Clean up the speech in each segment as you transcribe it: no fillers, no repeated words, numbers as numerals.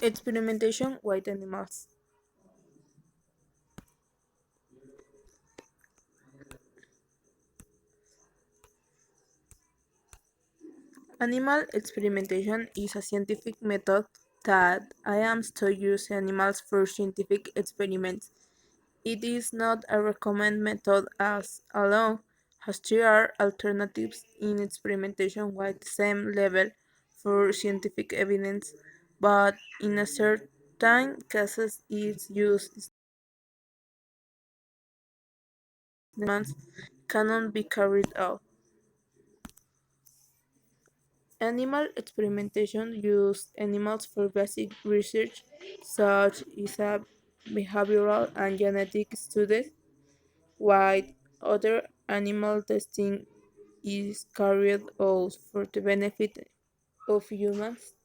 Experimentation with animals. Animal experimentation is a scientific method that aims to use animals for scientific experiments. It is not a recommended method as alone, as there are alternatives in experimentation with the same level for scientific evidence, but in a certain cases its use demands cannot be carried out. Animal experimentation used animals for basic research such as behavioral and genetic studies, while other animal testing is carried out for the benefit of humans.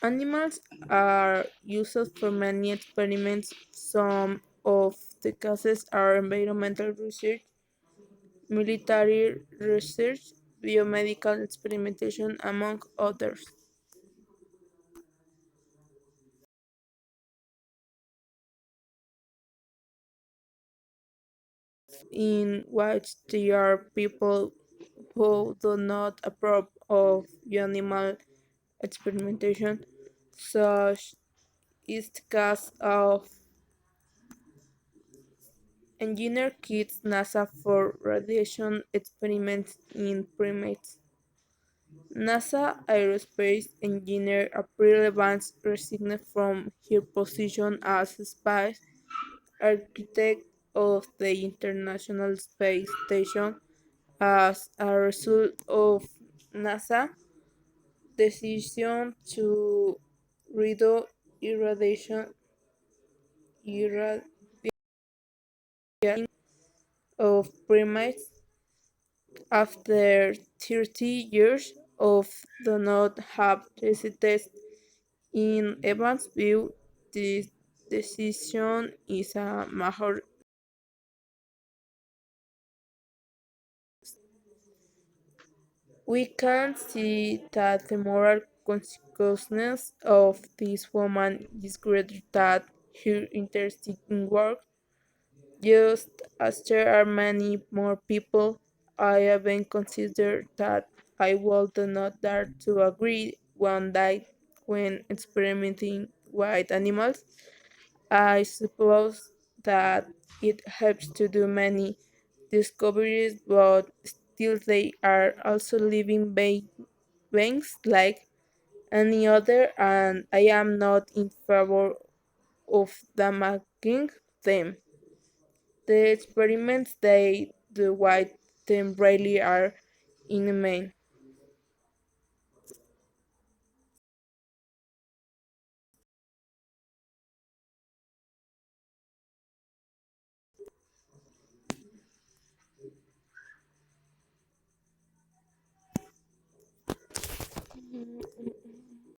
Animals are used for many experiments. Some of the cases are environmental research, military research, biomedical experimentation, among others. In which there are people who do not approve of animal experimentation, such is the case of engineer kits NASA for radiation experiments in primates. NASA aerospace engineer April Evans resigned from her position as space architect of the International Space Station as a result of NASA decision to reduce irradiation irradiation of primates after 30 years of do not have tested in Evans' view. This decision is a major. We can see that the moral consciousness of this woman is greater than her interest in work. Just as there are many more people, I haven't considered that I would not dare to agree one day when experimenting with animals. I suppose that it helps to do many discoveries, but still they are also living beings like any other, and I am not in favor of damaging them. The experiments they do with them really are inhumane.